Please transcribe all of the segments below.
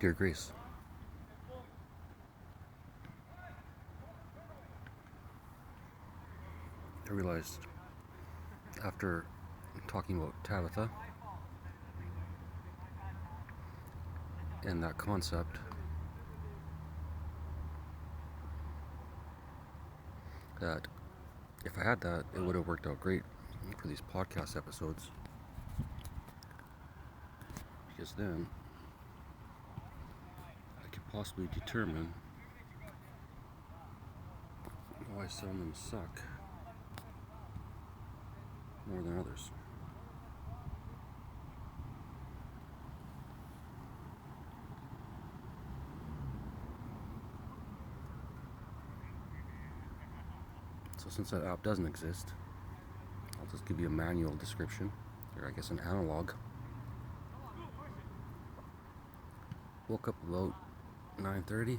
Dear Grace, I realized after talking about Tabitha and that concept that if I had that, it would have worked out great for these podcast episodes, because then I could possibly determine why some of them suck more than others. So since that app doesn't exist, I'll just give you a manual description, or I guess an analog. Woke up about 9:30.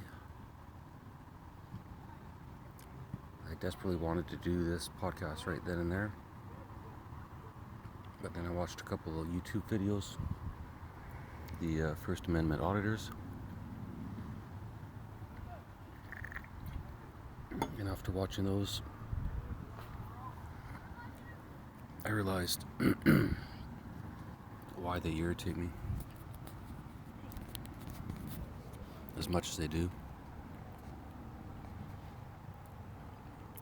I desperately wanted to do this podcast right then and there, but then I watched a couple of YouTube videos, the First Amendment auditors, and after watching those, I realized why they irritate me as much as they do.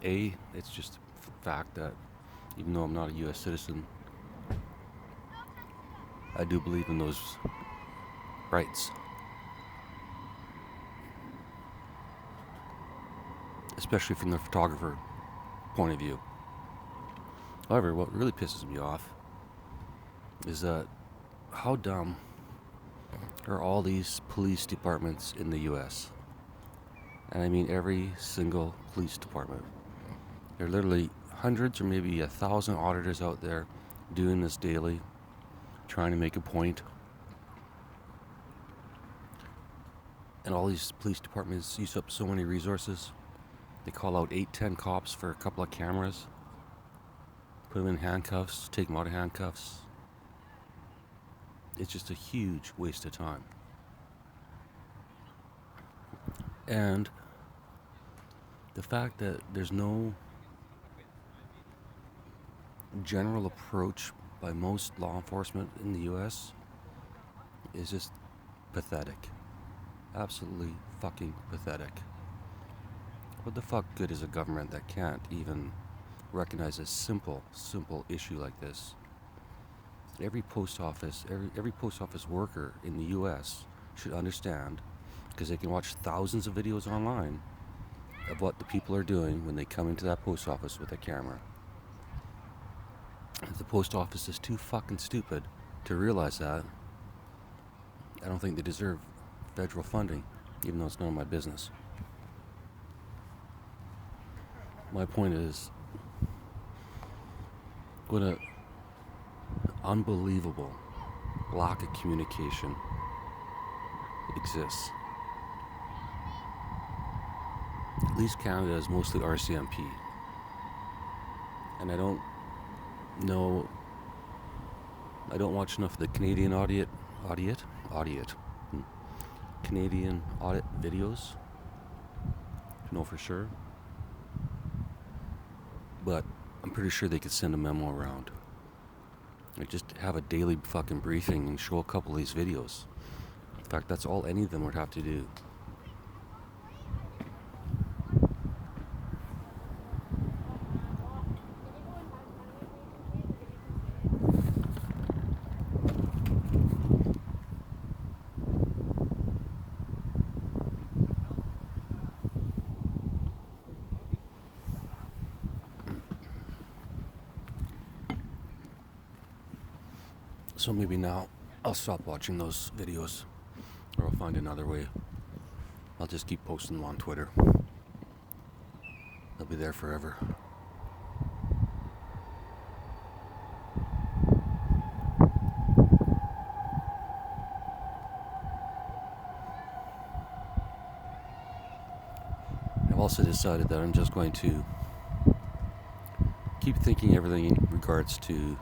It's just a fact that even though I'm not a U.S. citizen, I do believe in those rights. Especially from the photographer point of view. However, what really pisses me off is that how dumb are all these police departments in the U.S. And I mean every single police department. There are literally hundreds or maybe 1,000 auditors out there doing this daily, trying to make a point. And all these police departments use up so many resources. They call out 8-10 cops for a couple of cameras, put them in handcuffs, take them out of handcuffs. It's just a huge waste of time. And the fact that there's no general approach by most law enforcement in the U.S. is just pathetic. Absolutely fucking pathetic. What the fuck good is a government that can't even recognize a simple issue like this? Every post office worker in the U.S. should understand, because they can watch thousands of videos online of what the people are doing when they come into that post office with a camera. If the post office is too fucking stupid to realize that, I don't think they deserve federal funding, even though it's none of my business. My point is, what a unbelievable lack of communication exists. At least Canada is mostly RCMP. And I don't watch enough of the Canadian Canadian audit videos to know for sure. But I'm pretty sure they could send a memo around. Like, just have a daily fucking briefing and show a couple of these videos. In fact, that's all any of them would have to do. So maybe now I'll stop watching those videos, or I'll find another way. I'll just keep posting them on Twitter. They'll be there forever. I've also decided that I'm just going to keep thinking everything in regards to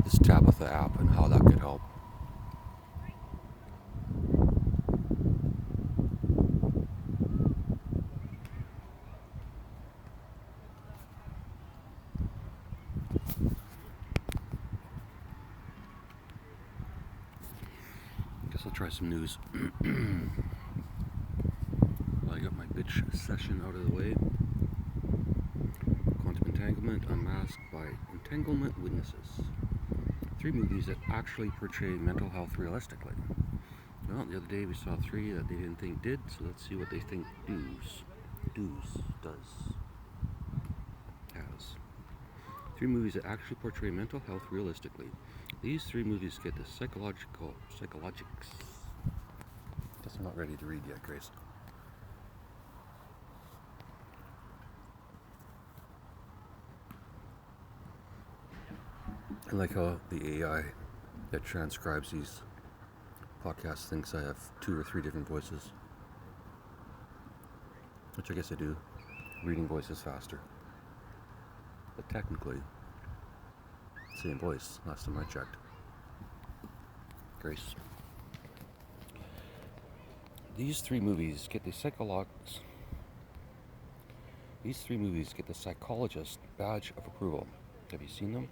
this Tabitha app and how that could help. Guess I'll try some news. Well, I got my bitch session out of the way. Quantum entanglement unmasked by entanglement witnesses. 3 movies that actually portray mental health realistically. Well, the other day we saw 3 that they didn't think did, so let's see what they think has. 3 movies that actually portray mental health realistically. These 3 movies get the psychologics. Guess I'm not ready to read yet, Grace. I like how the AI that transcribes these podcasts thinks I have 2 or 3 different voices. Which I guess I do. Reading voices faster. But technically, same voice, last time I checked. Grace. These 3 movies get the psychologist badge of approval. Have you seen them?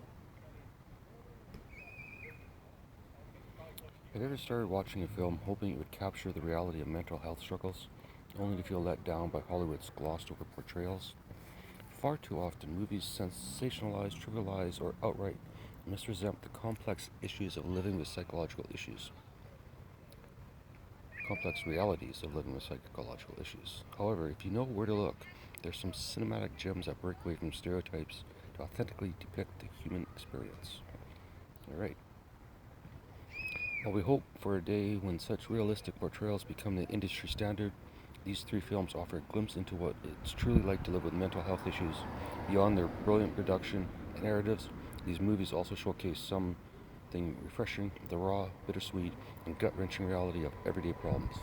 Have you ever started watching a film hoping it would capture the reality of mental health struggles, only to feel let down by Hollywood's glossed over portrayals? Far too often, movies sensationalize, trivialize, or outright misrepresent the complex issues of living with psychological issues. Complex realities of living with psychological issues. However, if you know where to look, there's some cinematic gems that break away from stereotypes to authentically depict the human experience. Alright. While we hope for a day when such realistic portrayals become the industry standard, these 3 films offer a glimpse into what it's truly like to live with mental health issues. Beyond their brilliant production and narratives, these movies also showcase something refreshing, the raw, bittersweet, and gut-wrenching reality of everyday problems.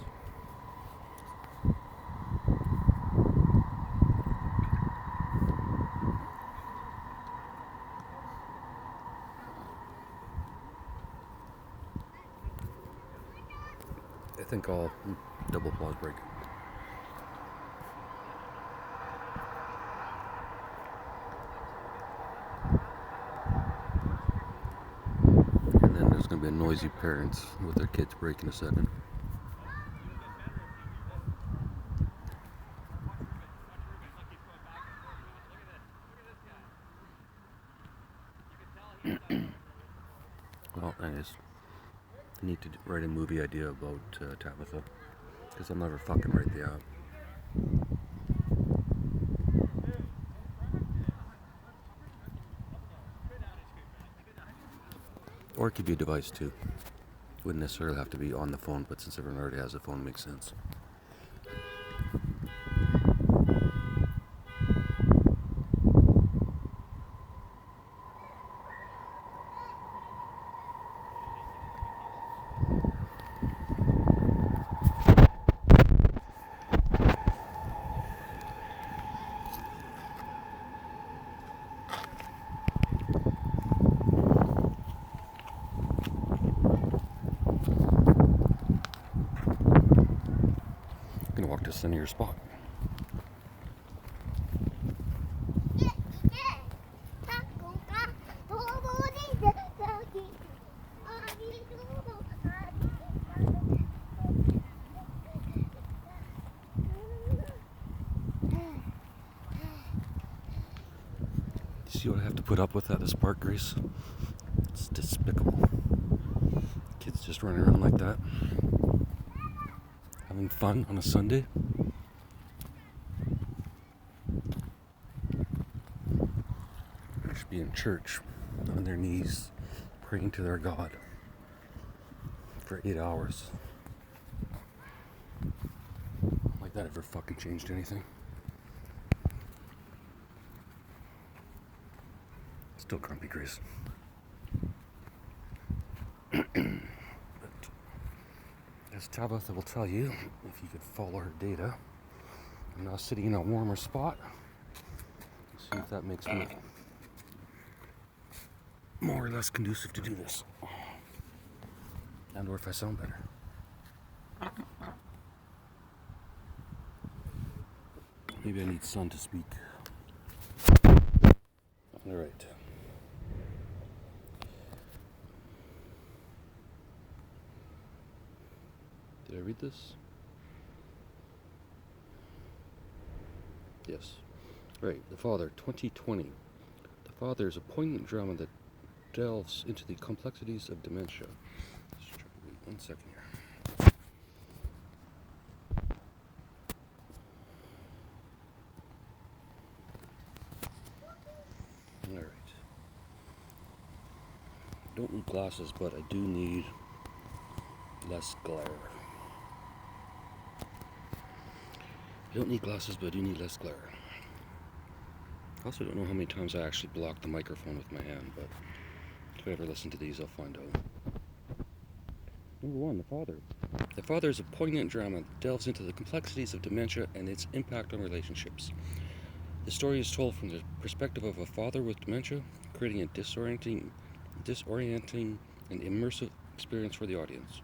I think I'll double pause break. And then there's going to be a noisy parents with their kids break in a second. Well, anyways, I need to write a movie idea about Tabitha, because I'll never fucking write the app. Or it could be a device too. Wouldn't necessarily have to be on the phone, but since everyone already has a phone, it makes sense. I'm gonna walk to the center of your spot. See what I have to put up with at this park, Grace? It's despicable. Kids just running around like that. Having fun on a Sunday. They should be in church, on their knees, praying to their God for 8 hours. Like that ever fucking changed anything? Still grumpy, Grace. But as Tabitha will tell you, if you could follow her data, I'm now sitting in a warmer spot. See if that makes me more or less conducive to do this. And or if I sound better. Maybe I need sun to speak. Alright. Did I read this? Yes. Right, The Father, 2020. The Father is a poignant drama that delves into the complexities of dementia. Let's try to read 1 second here. Alright. Don't need glasses, but I do need less glare. I don't need glasses, but I do need less glare. I also don't know how many times I actually blocked the microphone with my hand, but if I ever listen to these, I'll find out. Number 1, The Father. The Father is a poignant drama that delves into the complexities of dementia and its impact on relationships. The story is told from the perspective of a father with dementia, creating a disorienting and immersive experience for the audience.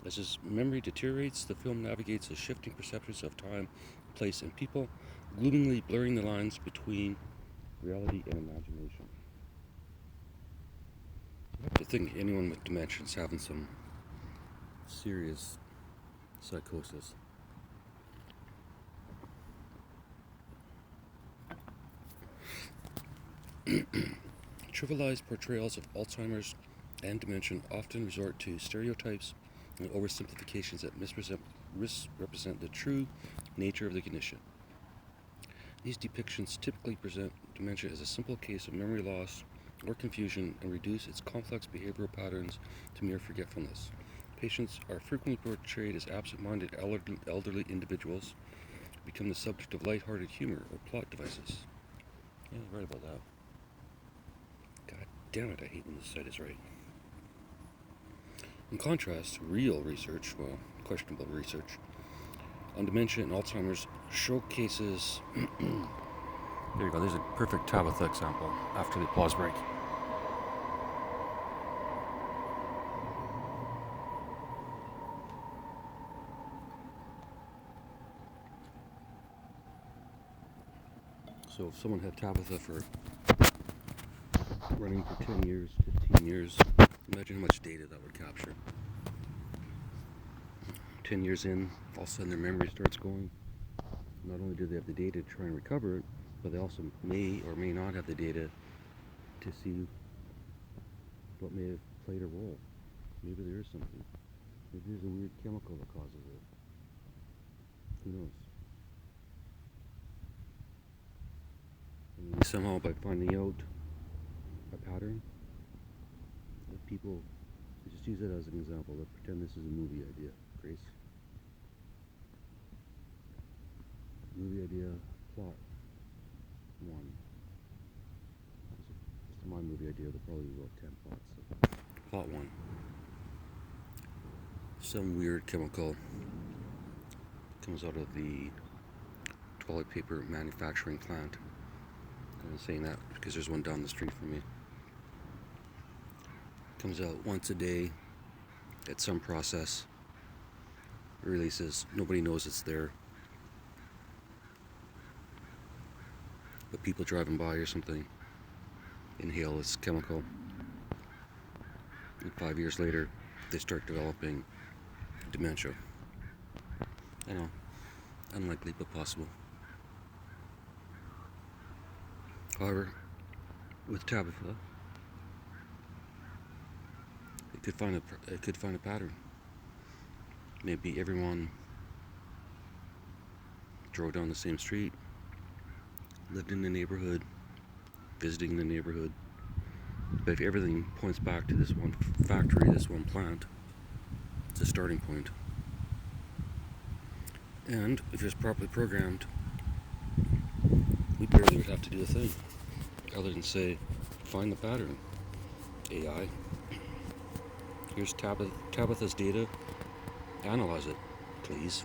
As his memory deteriorates, the film navigates the shifting perceptions of time, place, and people, gloomingly blurring the lines between reality and imagination. I have to think anyone with dementia is having some serious psychosis. Trivialized portrayals of Alzheimer's and dementia often resort to stereotypes and oversimplifications that misrepresent the true nature of the condition. These depictions typically present dementia as a simple case of memory loss or confusion and reduce its complex behavioral patterns to mere forgetfulness. Patients are frequently portrayed as absent-minded elderly individuals who become the subject of lighthearted humor or plot devices. Yeah, I was right about that. God damn it, I hate when this site is right. In contrast, real research, well, questionable research, on dementia and Alzheimer's showcases... There you go, there's a perfect Tabitha example after the applause break. So if someone had Tabitha for running for 10 years, 15 years, imagine how much data that would capture. 10 years in, all of a sudden their memory starts going. Not only do they have the data to try and recover it, but they also may or may not have the data to see what may have played a role. Maybe there is something. Maybe there's a weird chemical that causes it. Who knows? And somehow by finding out a pattern, that people just use it as an example. Let's pretend this is a movie idea. Grace? Movie idea, plot 1. Just my movie idea, there'll probably be about 10 plots. So. Plot 1. Some weird chemical comes out of the toilet paper manufacturing plant. I'm saying that because there's one down the street from me. Comes out once a day at some process. Releases. Nobody knows it's there. But people driving by or something inhale this chemical. And 5 years later, they start developing dementia. I know, unlikely but possible. However, with Tabitha, it could find a pattern. Maybe everyone drove down the same street, lived in the neighborhood, visiting the neighborhood. But if everything points back to this one factory, this one plant, it's a starting point. And if it's properly programmed, we barely would have to do a thing other than say, find the pattern, AI. Here's Tabitha's data. Analyze it, please.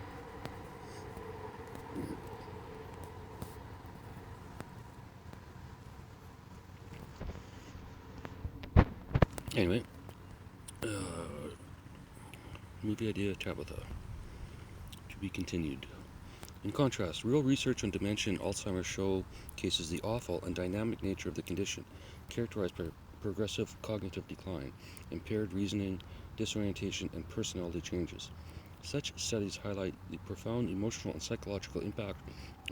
Anyway, movie idea, Tabitha. To be continued. In contrast, real research on dementia and Alzheimer's showcases the awful and dynamic nature of the condition, characterized by progressive cognitive decline, impaired reasoning, disorientation, and personality changes. Such studies highlight the profound emotional and psychological impact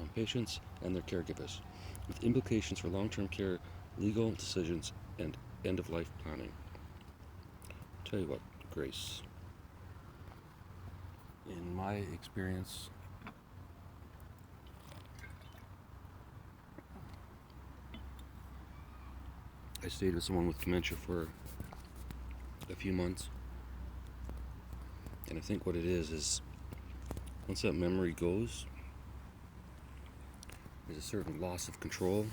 on patients and their caregivers, with implications for long-term care, legal decisions, and end-of-life planning. Tell you what, Grace, in my experience, I stayed with someone with dementia for a few months, and I think what it is once that memory goes, there's a certain loss of control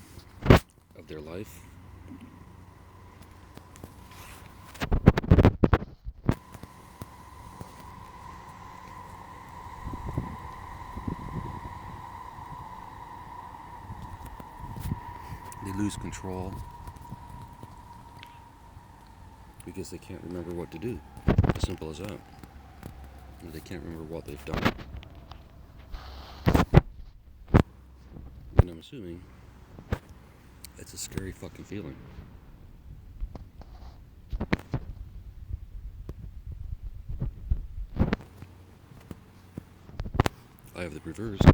of their life. They lose control because they can't remember what to do. As simple as that. They can't remember what they've done. And I'm assuming it's a scary fucking feeling. I have the reverse. It's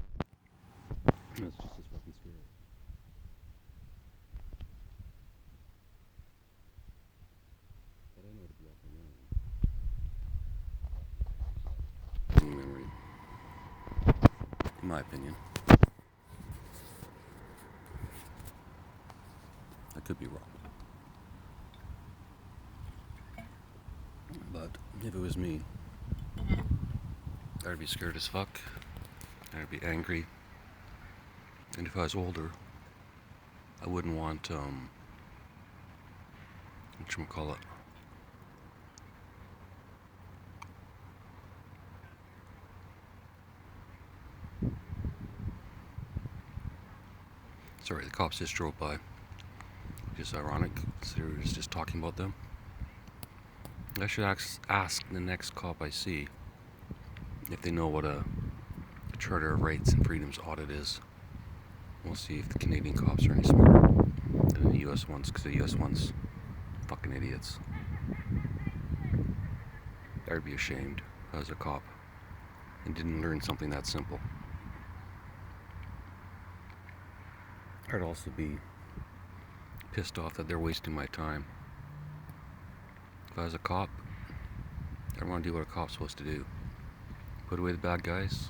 just as fucking scary. But I know to block my memory. In my opinion. I could be wrong. But if it was me, I'd be scared as fuck. I'd be angry. And if I was older, I wouldn't want, whatchamacallit, sorry, the cops just drove by. Just ironic, considering I was just talking about them. I should ask the next cop I see if they know what a Charter of Rights and Freedoms audit is. We'll see if the Canadian cops are any smarter than the US ones, because the US ones, fucking idiots. I'd be ashamed if I was a cop and didn't learn something that simple. I'd also be pissed off that they're wasting my time. If I was a cop, I'd want to do what a cop's supposed to do. Put away the bad guys,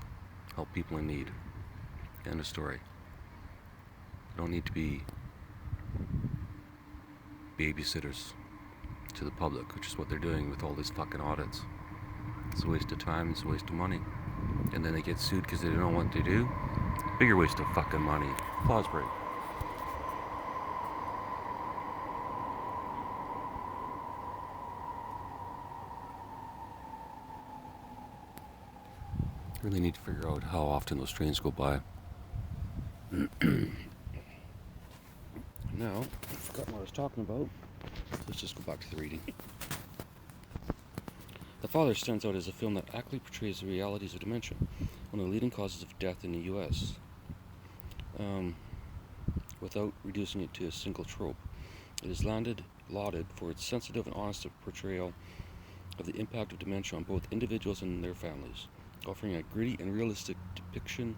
help people in need. End of story. You don't need to be babysitters to the public, which is what they're doing with all these fucking audits. It's a waste of time, it's a waste of money. And then they get sued because they don't know what to do. Bigger waste of fucking money. Applause break. Really need to figure out how often those trains go by. Now, I forgot what I was talking about. Let's just go back to the reading. The Father stands out as a film that accurately portrays the realities of dementia, one of the leading causes of death in the U.S., without reducing it to a single trope. It is lauded for its sensitive and honest portrayal of the impact of dementia on both individuals and their families, offering a gritty and realistic depiction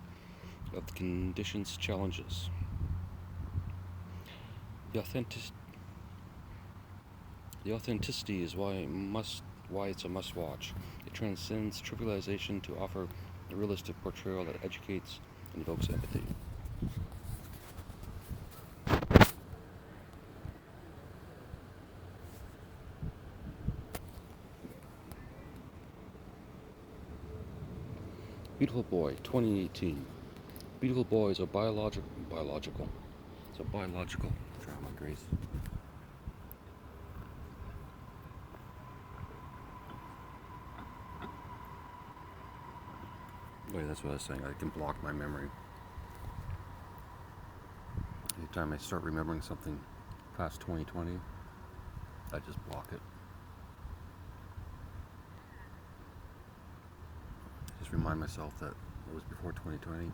of the condition's challenges. The authenticity is why it's a must-watch. It transcends trivialization to offer a realistic portrayal that educates and evokes empathy. Beautiful Boy, 2018. Beautiful Boy is a biological. It's a biological drama, Grace. Wait, that's what I was saying. I can block my memory. Anytime I start remembering something past 2020, I just block it. Just remind myself that it was before 2020, and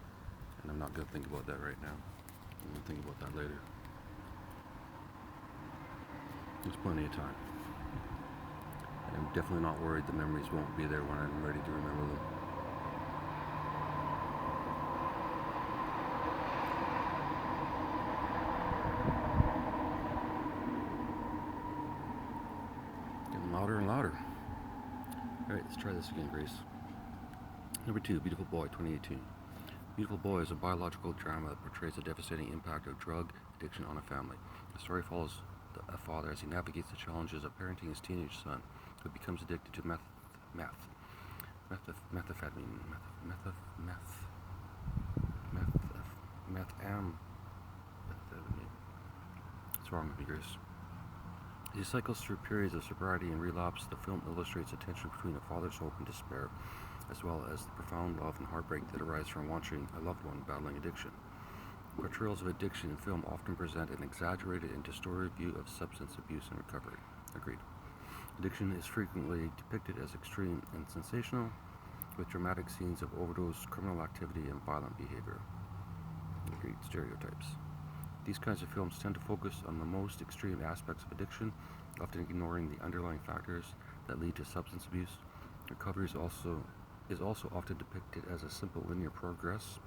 I'm not going to think about that right now. I'm going to think about that later. There's plenty of time. I'm definitely not worried the memories won't be there when I'm ready to remember them. Getting louder and louder. Alright, let's try this again, Grace. Number 2, Beautiful Boy, 2018. Beautiful Boy is a biological drama that portrays the devastating impact of drug addiction on a family. The story follows a father as he navigates the challenges of parenting his teenage son, who becomes addicted to methamphetamine. What's wrong with me, Grace? As he cycles through periods of sobriety and relapse, the film illustrates the tension between a father's hope and despair, as well as the profound love and heartbreak that arise from watching a loved one battling addiction. Portrayals of addiction in film often present an exaggerated and distorted view of substance abuse and recovery. Agreed. Addiction is frequently depicted as extreme and sensational, with dramatic scenes of overdose, criminal activity, and violent behavior. Agreed. Stereotypes. These kinds of films tend to focus on the most extreme aspects of addiction, often ignoring the underlying factors that lead to substance abuse. Recovery is also often depicted as a simple linear process.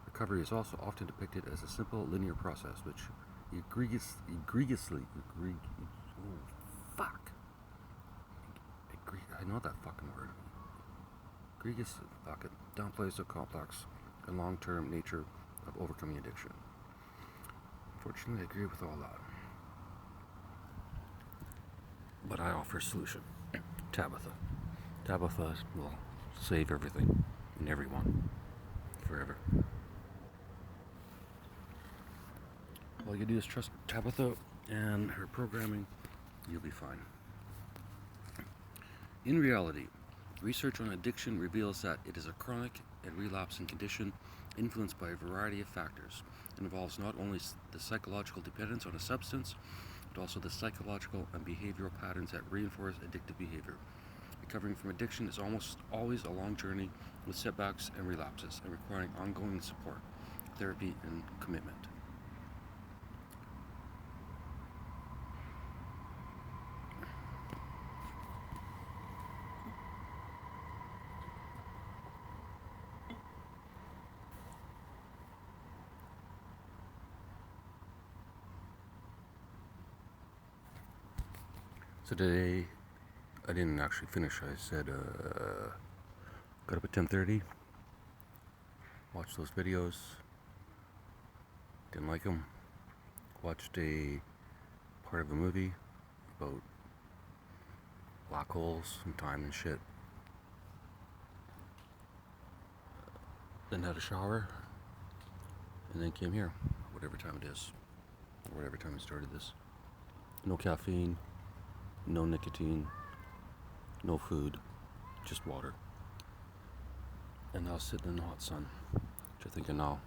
Recovery is also often depicted as a simple linear process, which I know that fucking word. Downplays the complex and long-term nature of overcoming addiction. Unfortunately, I agree with all that. But I offer a solution. Tabitha. Tabitha will save everything and everyone forever. All you do is trust Tabitha and her programming, you'll be fine. In reality, research on addiction reveals that it is a chronic and relapsing condition influenced by a variety of factors. It involves not only the psychological dependence on a substance, but also the psychological and behavioral patterns that reinforce addictive behavior. Recovering from addiction is almost always a long journey with setbacks and relapses, and requiring ongoing support, therapy, and commitment. So today, I didn't actually finish. I said, got up at 10:30, watched those videos, didn't like them, watched a part of a movie about black holes and time and shit, then had a shower, and then came here, whatever time it is, or whatever time I started this. No caffeine, no nicotine, no food, just water. And now sitting in the hot sun, which I think I now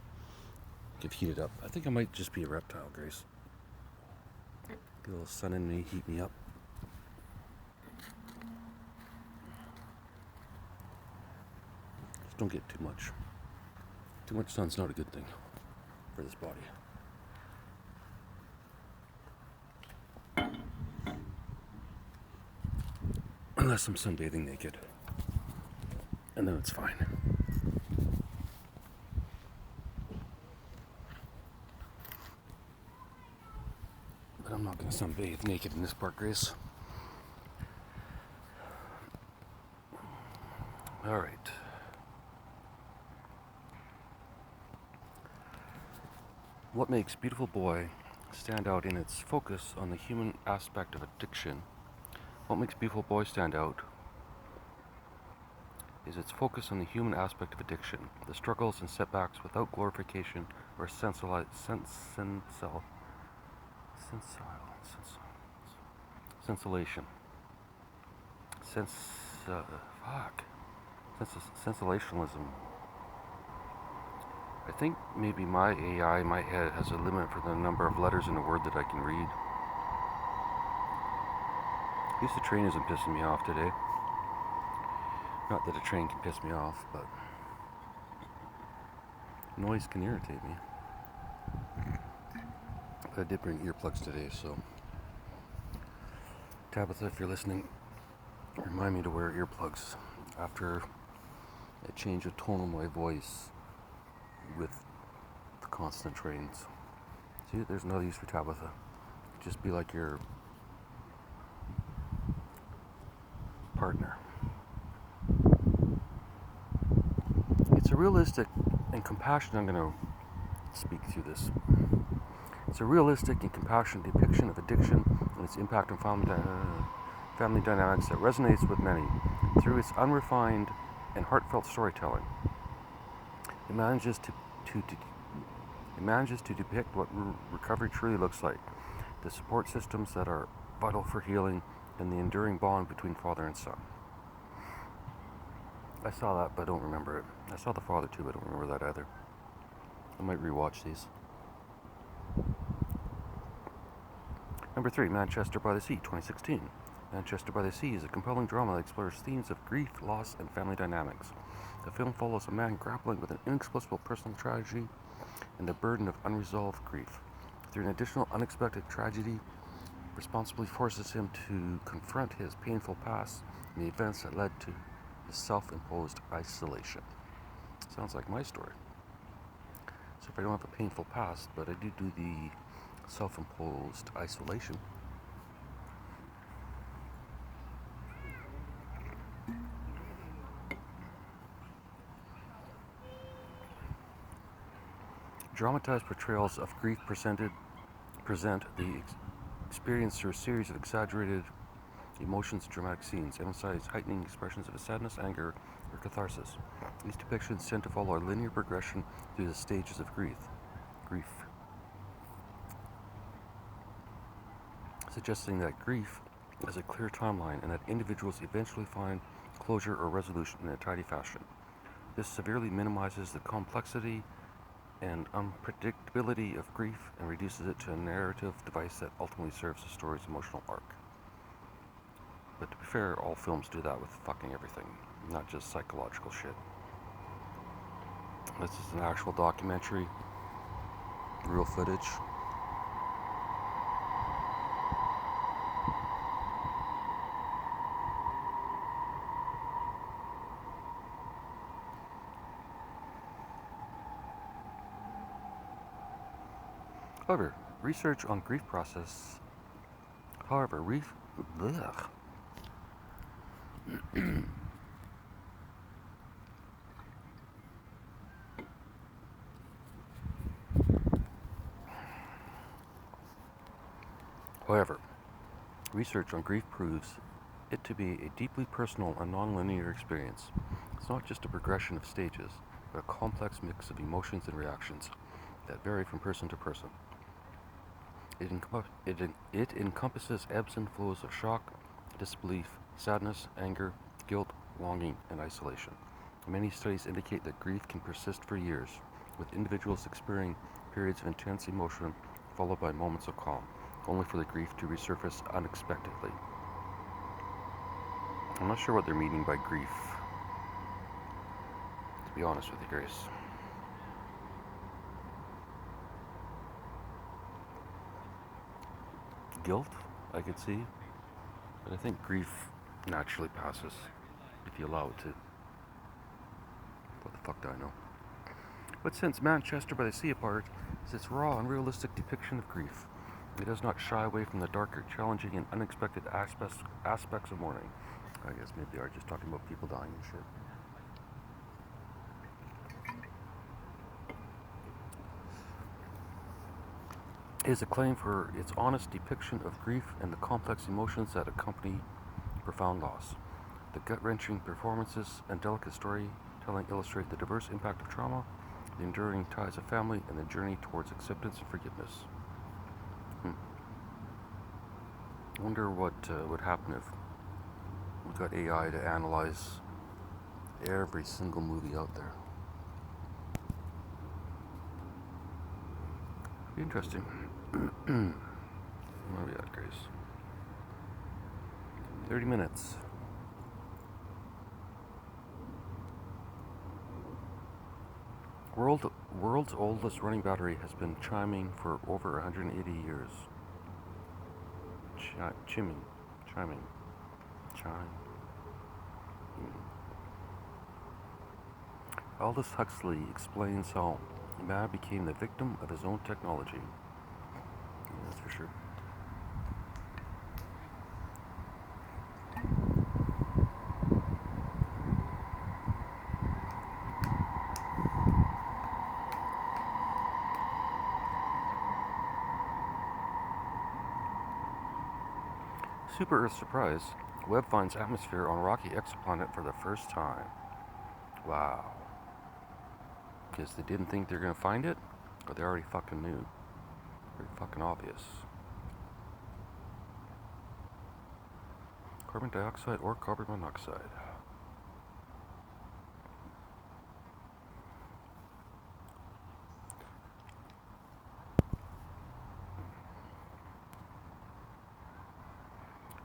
get heated up. I think I might just be a reptile, Grace. Get a little sun in me, heat me up. Just don't get too much. Too much sun's not a good thing for this body. Unless I'm sunbathing naked. And then it's fine. But I'm not going to sunbathe naked in this part, Grace. Alright. What makes Beautiful Boy stand out in its focus on the human aspect of addiction? What makes Beautiful Boy stand out is its focus on the human aspect of addiction, the struggles and setbacks without glorification or sensationalization. Sensationalism. I think maybe my AI, my head, has a limit for the number of letters in a word that I can read. At least the train isn't pissing me off today. Not that a train can piss me off, but noise can irritate me. But I did bring earplugs today, so Tabitha, if you're listening, remind me to wear earplugs after I change the tone of my voice with the constant trains. See, there's no use for Tabitha. Just be like your partner. It's a realistic and compassionate, I'm going to speak through this. It's a realistic and compassionate depiction of addiction and its impact on family dynamics that resonates with many. Through its unrefined and heartfelt storytelling, it manages to depict what recovery truly looks like, the support systems that are vital for healing, and the enduring bond between father and son. I saw that, but I don't remember it. I saw The Father too, but I don't remember that either. I might rewatch these. Number 3, Manchester by the Sea, 2016. Manchester by the Sea is a compelling drama that explores themes of grief, loss, and family dynamics. The film follows a man grappling with an inexplicable personal tragedy and the burden of unresolved grief. Through an additional unexpected tragedy, responsibly forces him to confront his painful past and the events that led to his self-imposed isolation. Sounds like my story. So if I don't have a painful past, but I do the self-imposed isolation. Dramatized portrayals of grief present the experience through a series of exaggerated emotions and dramatic scenes, emphasize heightening expressions of sadness, anger, or catharsis. These depictions tend to follow a linear progression through the stages of grief, suggesting that grief is a clear timeline and that individuals eventually find closure or resolution in a tidy fashion. This severely minimizes the complexity and unpredictability of grief and reduces it to a narrative device that ultimately serves the story's emotional arc. But to be fair, all films do that with fucking everything, not just psychological shit. This is an actual documentary, real footage. However, research on grief process. However, research on grief proves it to be a deeply personal and non-linear experience. It's not just a progression of stages, but a complex mix of emotions and reactions that vary from person to person. It encompasses ebbs and flows of shock, disbelief, sadness, anger, guilt, longing, and isolation. Many studies indicate that grief can persist for years, with individuals experiencing periods of intense emotion followed by moments of calm, only for the grief to resurface unexpectedly. I'm not sure what they're meaning by grief, to be honest with you, Grace. Guilt, I could see, but I think grief naturally passes if you allow it to. What the fuck do I know? What sets Manchester by the Sea apart is its raw and realistic depiction of grief. It does not shy away from the darker, challenging, and unexpected aspects of mourning. I guess maybe they are just talking about people dying and shit. It is acclaimed for its honest depiction of grief and the complex emotions that accompany profound loss. The gut-wrenching performances and delicate storytelling illustrate the diverse impact of trauma, the enduring ties of family, and the journey towards acceptance and forgiveness. I wonder what would happen if we got AI to analyze every single movie out there. Be interesting. Where are we at, Grace? 30 minutes. World's oldest running battery has been chiming for over 180 years. Chiming. Chime. Aldous Huxley explains how man became the victim of his own technology. Yeah, that's for sure. Super Earth surprise. Webb finds atmosphere on rocky exoplanet for the first time. Wow. Because they didn't think they're going to find it? Or they already fucking knew? Very fucking obvious. Carbon dioxide or carbon monoxide.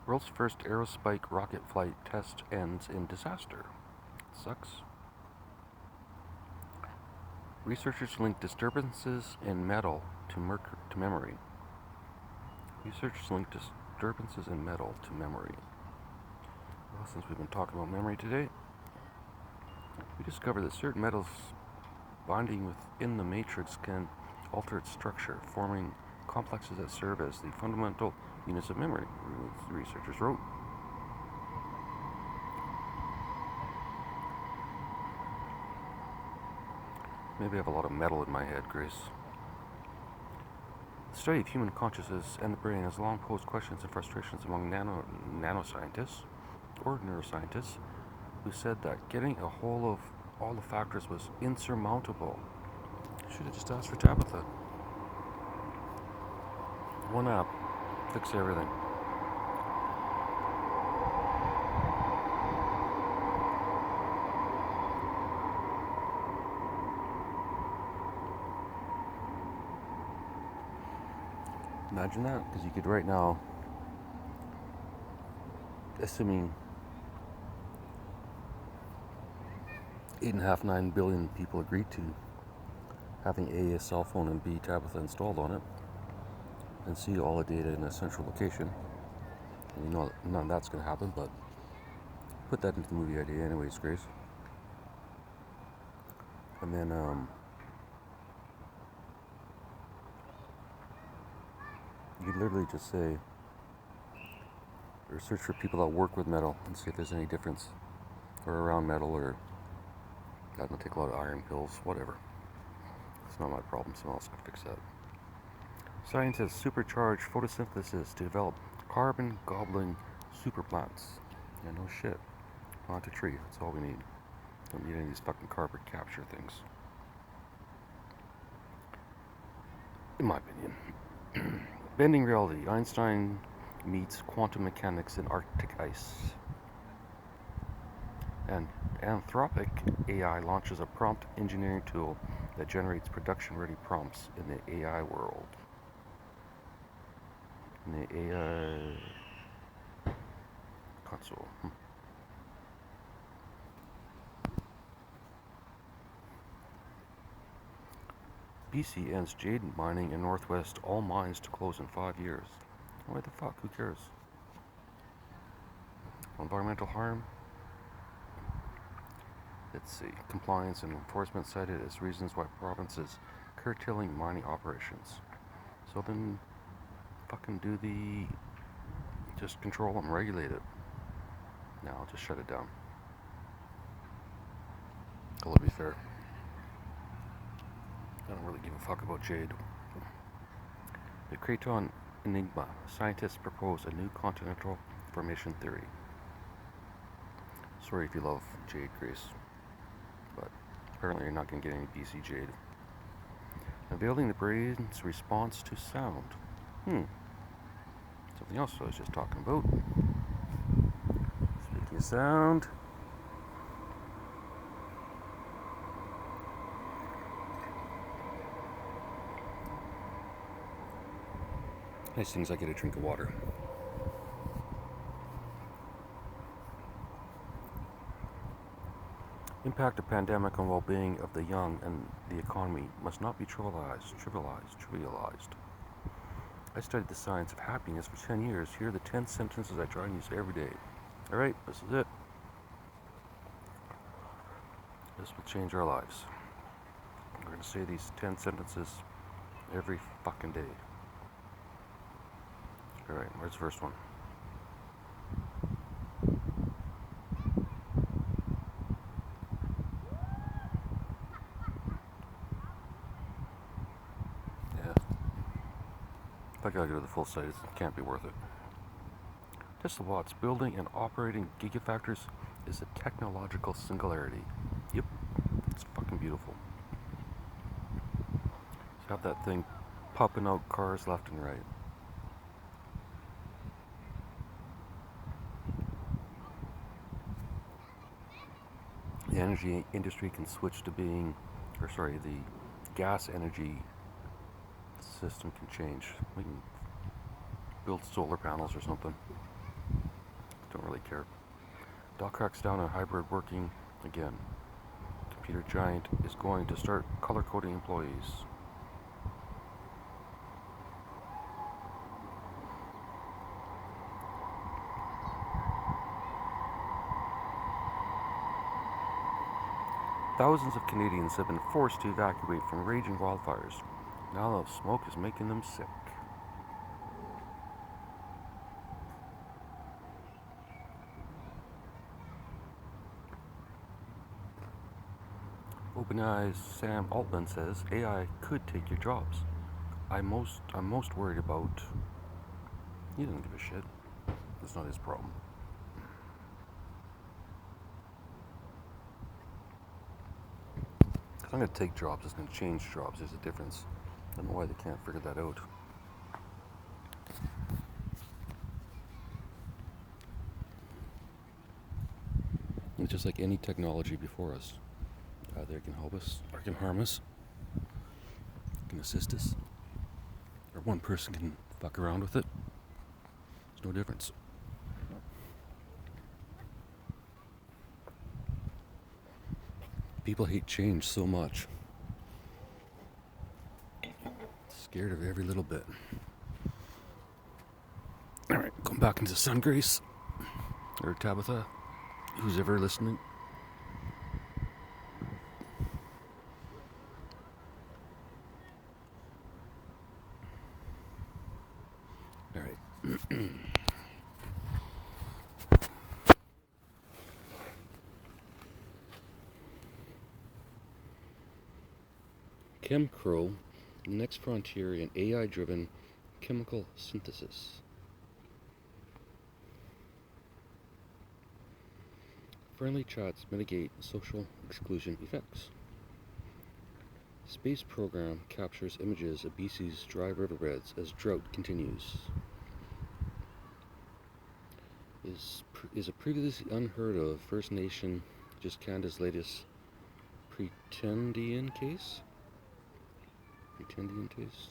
World's first aerospike rocket flight test ends in disaster. Sucks. Researchers link disturbances in metal to memory. Researchers link disturbances in metal to memory. Well, since we've been talking about memory today, we discovered that certain metals binding within the matrix can alter its structure, forming complexes that serve as the fundamental units of memory, the researchers wrote. Maybe I have a lot of metal in my head, Grace. The study of human consciousness and the brain has long posed questions and frustrations among nanoscientists or neuroscientists who said that getting a hold of all the factors was insurmountable. Should have just asked for Tabitha. One app, fix everything. Imagine that, because you could right now, assuming 8.5, 9 billion people agreed to having A cell phone and B Tabitha installed on it, and see all the data in a central location. And you know none of that's going to happen, but put that into the movie idea anyways, Grace. And then you could literally just say, or search for people that work with metal and see if there's any difference, or around metal, or I don't know, take a lot of iron pills, whatever. It's not my problem, someone else can fix that. Scientists supercharge photosynthesis to develop carbon gobbling super plants. Yeah, no shit. Plant a tree, that's all we need. Don't need any of these fucking carbon capture things. In my opinion. Bending reality. Einstein meets quantum mechanics in Arctic ice. And Anthropic AI launches a prompt engineering tool that generates production-ready prompts in the AI world. In the AI console. BC ends jade mining in Northwest, all mines to close in 5 years. What the fuck, who cares? Environmental harm? Let's see. Compliance and enforcement cited as reasons why provinces curtailing mining operations. So then fucking just control them, regulate it. Now just shut it down. Well, to be fair, I don't really give a fuck about jade. The Craton Enigma. Scientists propose a new continental formation theory. Sorry if you love jade, Grace, but apparently you're not going to get any BC jade. Unveiling the brain's response to sound. Something else I was just talking about. Speaking of sound. Nice things I get a drink of water. Impact of pandemic on well-being of the young and the economy must not be trivialized. I studied the science of happiness for 10 years. Here are the 10 sentences I try and use every day. Alright, this is it. This will change our lives. We're going to say these 10 sentences every fucking day. Alright, where's the first one? Yeah. If I gotta go to the full site, it can't be worth it. Tesla Watts, building and operating gigafactories is a technological singularity. Yep, it's fucking beautiful. So have that thing popping out cars left and right. The energy industry can switch to being, the gas energy system can change. We can build solar panels or something. Don't really care. Doc cracks down on hybrid working again. Computer giant is going to start color coding employees. Thousands of Canadians have been forced to evacuate from raging wildfires. Now the smoke is making them sick. OpenAI's Sam Altman says AI could take your jobs. I'm most worried about. He doesn't give a shit. That's not his problem. It's not going to take jobs, it's going to change jobs. There's a difference. I don't know why they can't figure that out. It's just like any technology before us. Either it can help us or it can harm us. It can assist us. Or one person can fuck around with it. There's no difference. People hate change so much. Scared of every little bit. Alright, going back into Sun Grace. Or Tabitha. Who's ever listening. Alright. ChemCrow, the next frontier in AI-driven chemical synthesis. Friendly chats mitigate social exclusion effects. Space program captures images of BC's dry riverbeds as drought continues. Is a previously unheard of First Nation just Canada's latest pretendian case? Pretendian case?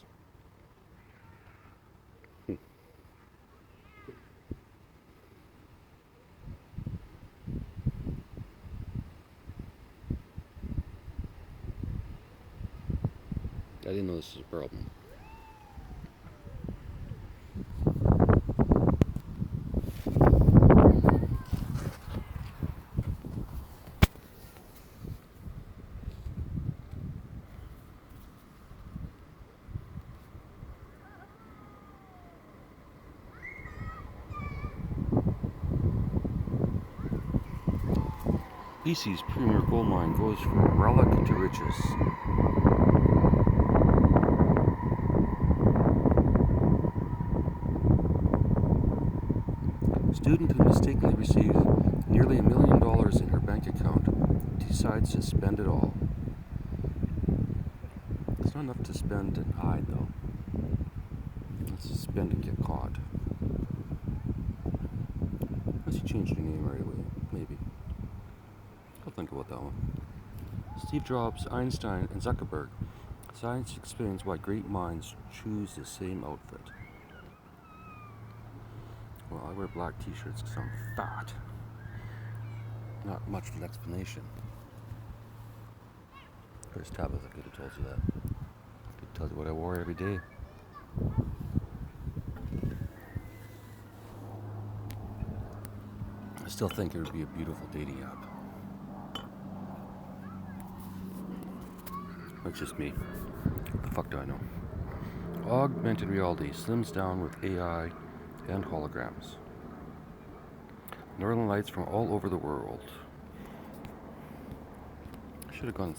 I didn't know this was a problem. BC's premier gold mine goes from relic to riches. Student who mistakenly received nearly $1 million in her bank account decides to spend it all. It's not enough to spend and hide, though. Let's spend and get caught. Unless you changed your name right away, maybe. I'll think about that one. Steve Jobs, Einstein, and Zuckerberg. Science explains why great minds choose the same outfit. Well, I wear black t-shirts because I'm fat. Not much of an explanation. Where's Tabitha? I could have told you that. I could tell you what I wore every day. still think it would be a beautiful dating app. That's just me. What the fuck do I know? Augmented reality slims down with AI and holograms. Northern lights from all over the world. I should have gone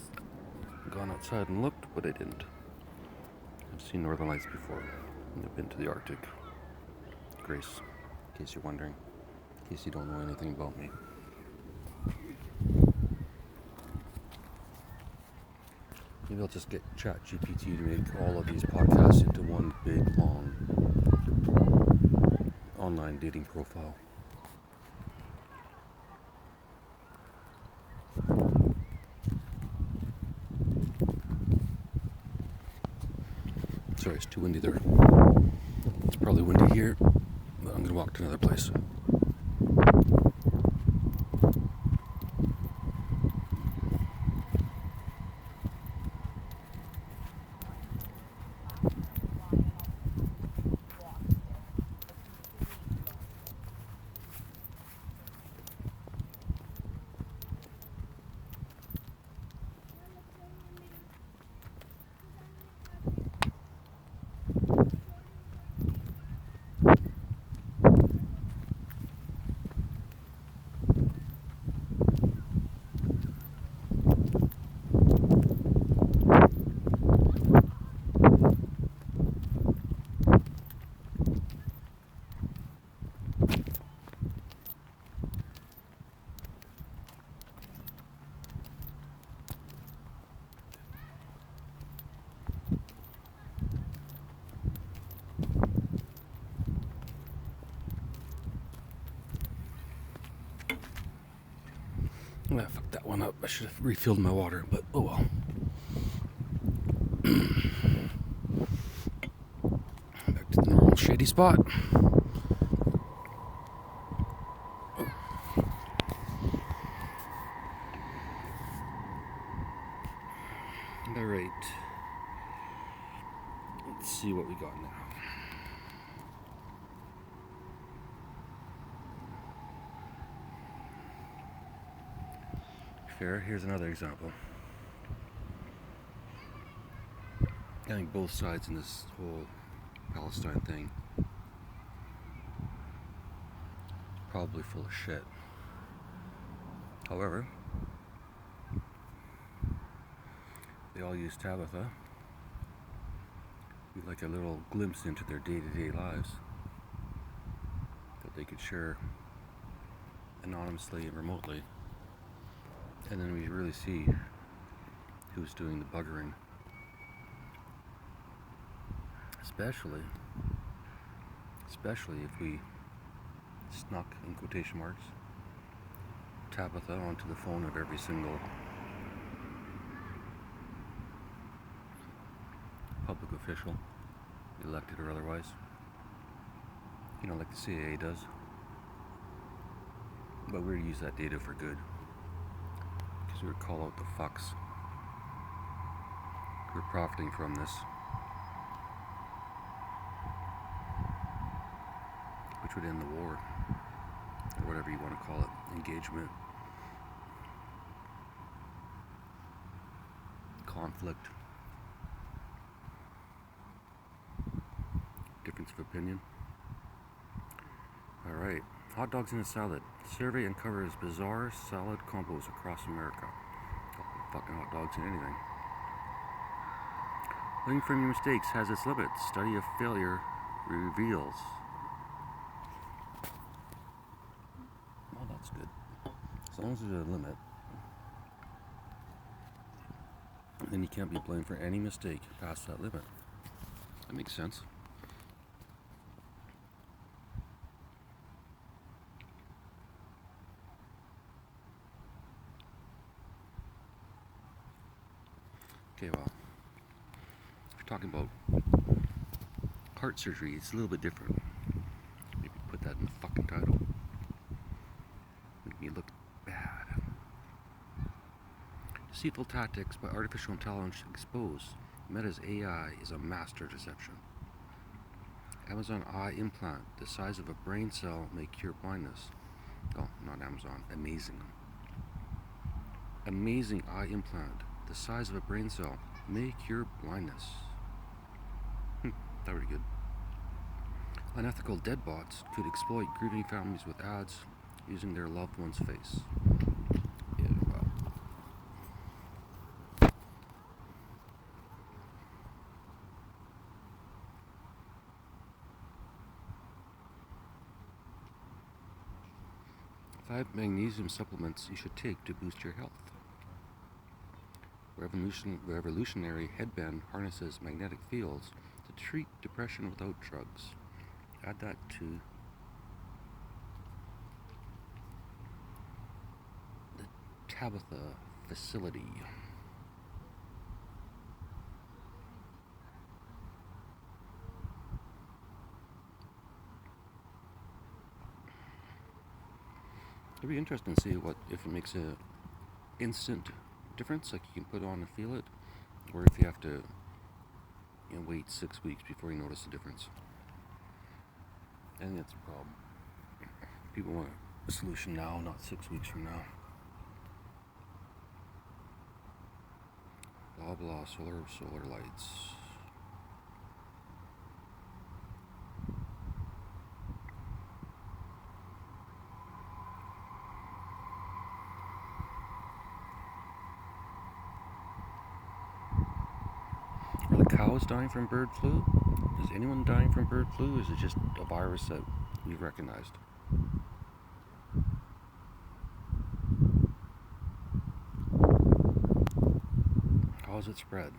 outside and looked, but I didn't. I've seen northern lights before. I've been to the Arctic. Grace, in case you're wondering. In case you don't know anything about me. Maybe I'll just get ChatGPT to make all of these podcasts into one big, long online dating profile. Sorry, it's too windy there. It's probably windy here, but I'm going to walk to another place. I fucked that one up. I should have refilled my water, but oh well. Back to the normal shady spot. Alright. Let's see what we got now. Fair. Here's another example. I think both sides in this whole Palestine thing probably full of shit. However, they all use Tabitha with like a little glimpse into their day-to-day lives that they could share anonymously and remotely. And then we really see who's doing the buggering. Especially if we snuck, in quotation marks, Tabitha onto the phone of every single public official, elected or otherwise. You know, like the CIA does. But we're going to use that data for good. Because we would call out the fucks. We're profiting from this. Which would end the war. Or whatever you want to call it. Engagement. Conflict. Difference of opinion. Alright. Hot dogs in a salad. Survey uncovers bizarre salad combos across America. Fucking hot dogs in anything. Learning from your mistakes has its limits. Study of failure reveals. Well, that's good. As long as there's a limit, then you can't be blamed for any mistake past that limit. That makes sense. Okay, well, if you're talking about heart surgery, it's a little bit different. Maybe put that in the fucking title. Make me look bad. Deceitful tactics by artificial intelligence expose. Meta's AI is a master deception. Amazon eye implant, the size of a brain cell, may cure blindness. Oh, on Amazon. Amazing. Amazing eye implant, the size of a brain cell, may cure blindness. That would be good. Unethical dead bots could exploit grieving families with ads using their loved one's face. Yeah, wow. Five magnesium supplements you should take to boost your health. Revolutionary headband harnesses magnetic fields to treat depression without drugs. Add that to the Tabitha facility. It'd be interesting to see if it makes a instant difference, like you can put on and feel it, or if you have to wait 6 weeks before you notice the difference. I think that's a problem. People want a solution now, not 6 weeks from now. Blah blah, solar lights. Are the cows dying from bird flu? Is anyone dying from bird flu? Or is it just a virus that we've recognized? How is it spread?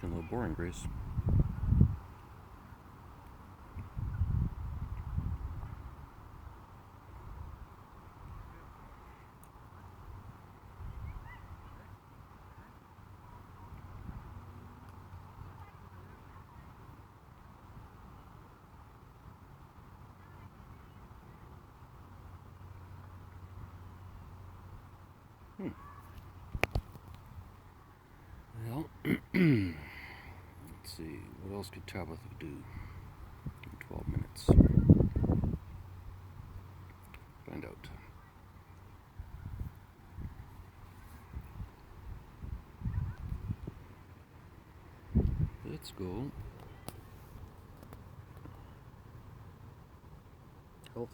A little boring, Grace. Well, let's see, what else could Tabitha do in 12 minutes? Find out. Let's go. Health.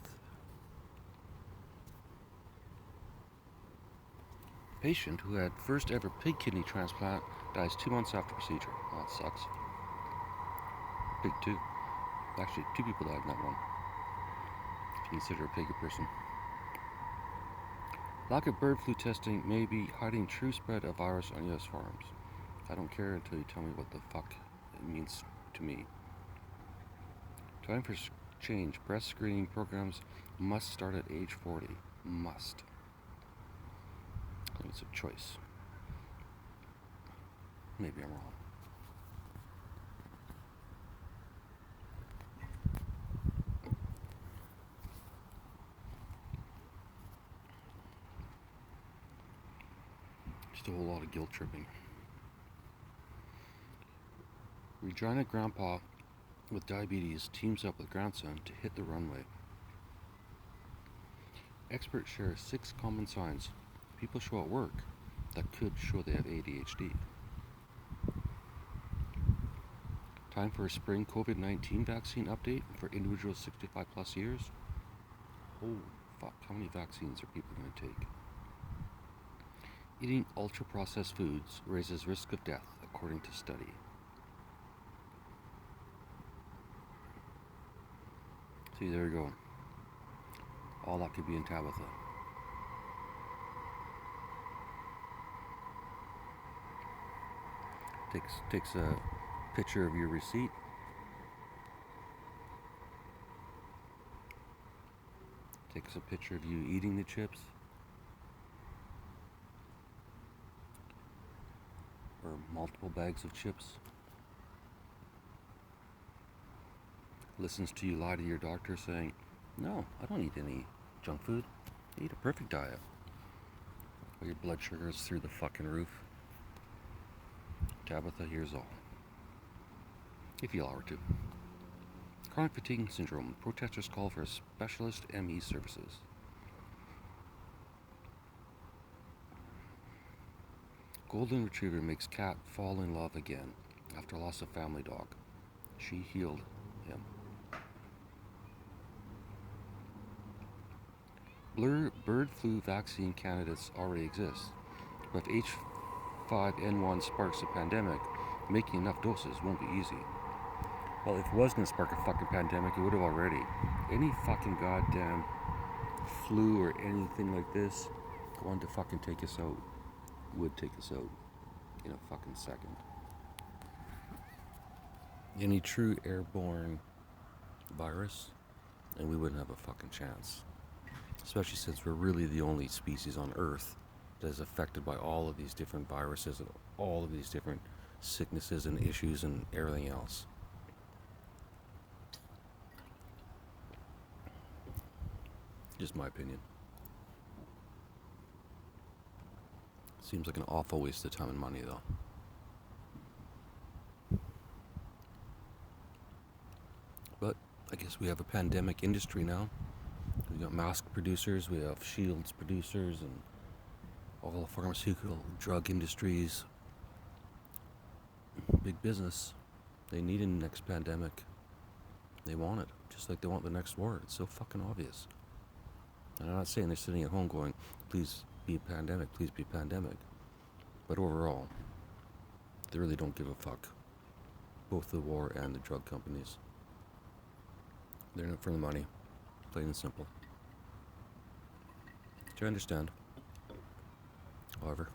Patient who had first ever pig kidney transplant dies 2 months after procedure. Oh, that sucks. Pig too. Actually, 2 people died in that one. If you consider a pig a person. Lack of bird flu testing may be hiding true spread of virus on U.S. farms. I don't care until you tell me what the fuck it means to me. Time for change. Breast screening programs must start at age 40. Must. I think it's a choice. Maybe I'm wrong. Just a whole lot of guilt tripping. Regina grandpa with diabetes teams up with grandson to hit the runway. Experts share 6 common signs people show at work that could show they have ADHD. Time for a spring COVID-19 vaccine update for individuals 65 plus years. Oh fuck, how many vaccines are people going to take? Eating ultra-processed foods raises risk of death, according to study. See, there you go. All that could be in Tabitha. Takes a picture of your receipt. Takes a picture of you eating the chips. or multiple bags of chips, listens to you lie to your doctor saying, no, I don't eat any junk food, I eat a perfect diet, or your blood sugar is through the fucking roof. Tabitha hears all, if you allow her to. Chronic fatigue syndrome. Protesters call for specialist ME services. Golden Retriever makes cat fall in love again after loss of family dog. She healed him. Bird flu vaccine candidates already exist, but if H5N1 sparks a pandemic, making enough doses won't be easy. Well, if it was going to spark a fucking pandemic, it would have already. Any fucking goddamn flu or anything like this going to fucking take us out would take us out in a fucking second. Any true airborne virus, and we wouldn't have a fucking chance. Especially since we're really the only species on Earth that is affected by all of these different viruses and all of these different sicknesses and issues and everything else. Just my opinion. Seems like an awful waste of time and money, though. But I guess we have a pandemic industry now. We got mask producers, we have shields producers, and all the pharmaceutical drug industries. Big business. They need a next pandemic. They want it, just like they want the next war. It's so fucking obvious. And I'm not saying they're sitting at home going, please be a pandemic, please be a pandemic. But overall, they really don't give a fuck. Both the war and the drug companies. They're in it for the money. Plain and simple. Which I understand. However,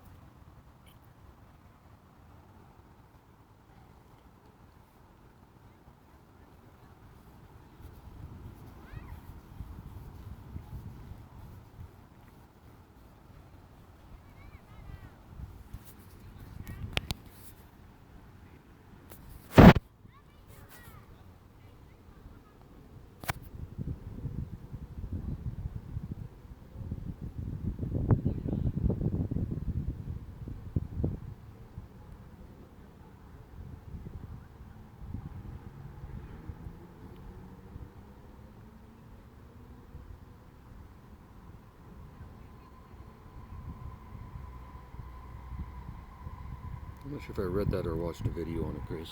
I'm not sure if I read that or watched a video on it, Grace.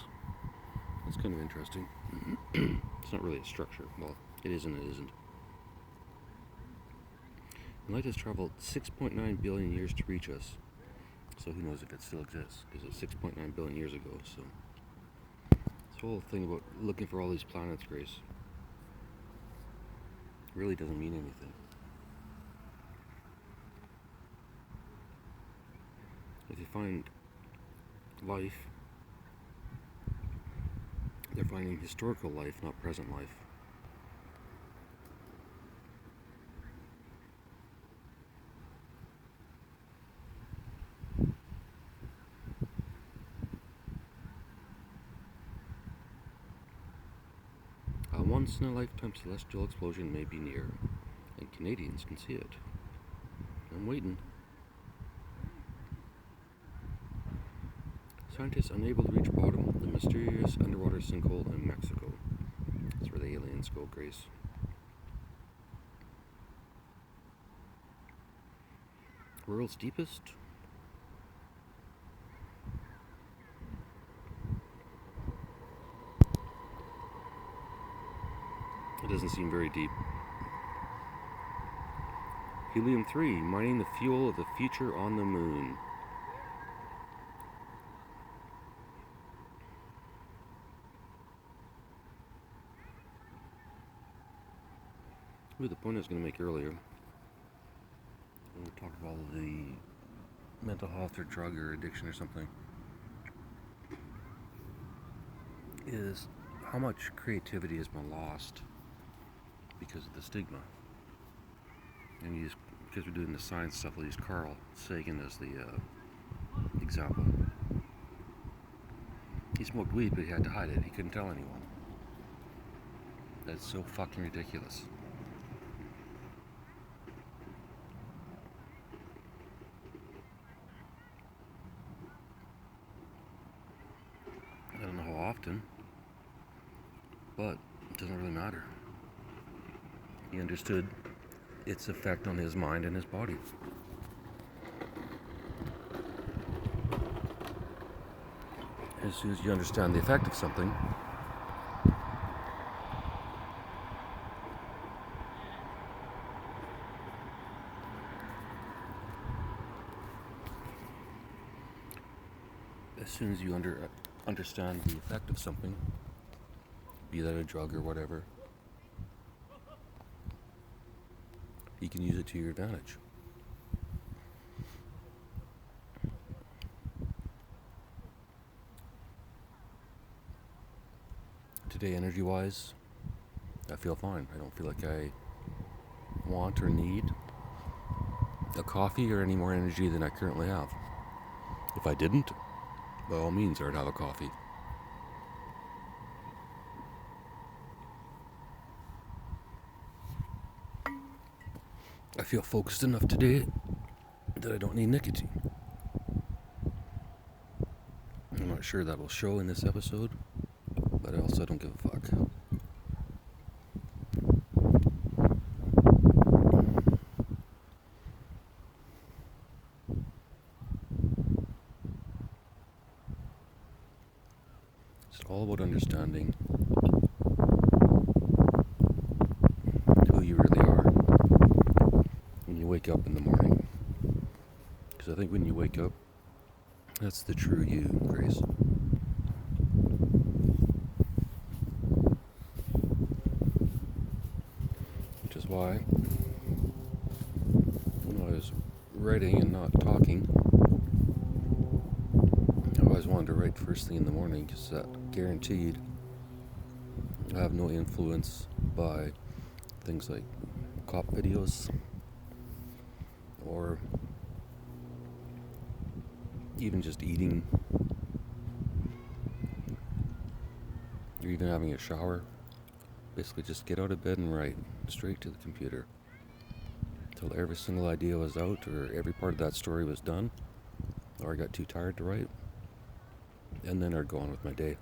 It's kind of interesting. It's not really a structure. Well, it is and it isn't. Light has traveled 6.9 billion years to reach us. So who knows if it still exists, because it's 6.9 billion years ago, so. This whole thing about looking for all these planets, Grace, really doesn't mean anything. If you find life, they're finding historical life, not present life. A once-in-a-lifetime celestial explosion may be near, and Canadians can see it. I'm waiting. Scientists unable to reach bottom of the mysterious underwater sinkhole in Mexico. That's where the aliens go, Grace. World's deepest? It doesn't seem very deep. Helium-3, mining the fuel of the future on the moon. Ooh, the point I was going to make earlier, when we talked about the mental health or drug or addiction or something, is how much creativity has been lost because of the stigma. And because we're doing the science stuff, we'll use Carl Sagan as the example. He smoked weed, but he had to hide it. He couldn't tell anyone. That's so fucking ridiculous. I don't know how often, but it doesn't really matter. He understood its effect on his mind and his body. As soon as you understand the effect of something, understand the effect of something, be that a drug or whatever, you can use it to your advantage. Today, energy-wise, I feel fine. I don't feel like I want or need a coffee or any more energy than I currently have. If I didn't, by all means, I would have a coffee. I feel focused enough today that I don't need nicotine. I'm not sure that will show in this episode, but I also don't give a fuck. It's all about understanding who you really are when you wake up in the morning. Because I think when you wake up, that's the true you, Grace. Which is why, when I was writing and not talking, I always wanted to write first thing in the morning, because that guaranteed I have no influence by things like cop videos or even just eating or even having a shower. Basically just get out of bed and write straight to the computer until every single idea was out or every part of that story was done, or I got too tired to write, and then I'd go on with my day.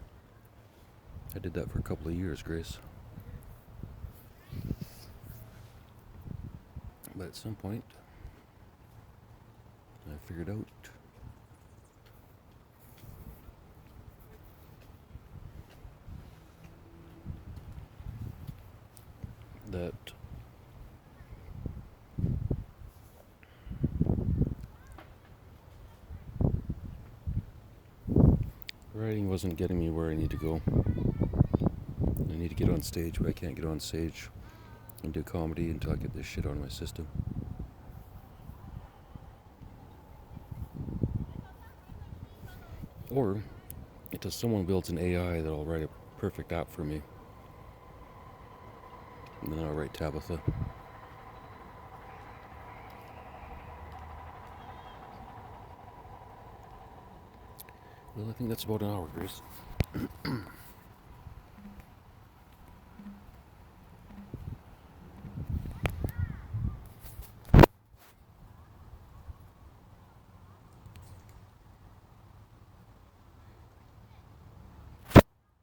I did that for a couple of years, Grace. But at some point, I figured out that writing wasn't getting me where I need to go. I need to get on stage, but I can't get on stage and do comedy until I get this shit out of my system. Or until someone builds an AI that'll write a perfect app for me. And then I'll write Tabitha. Well, I think that's about an hour, Grace.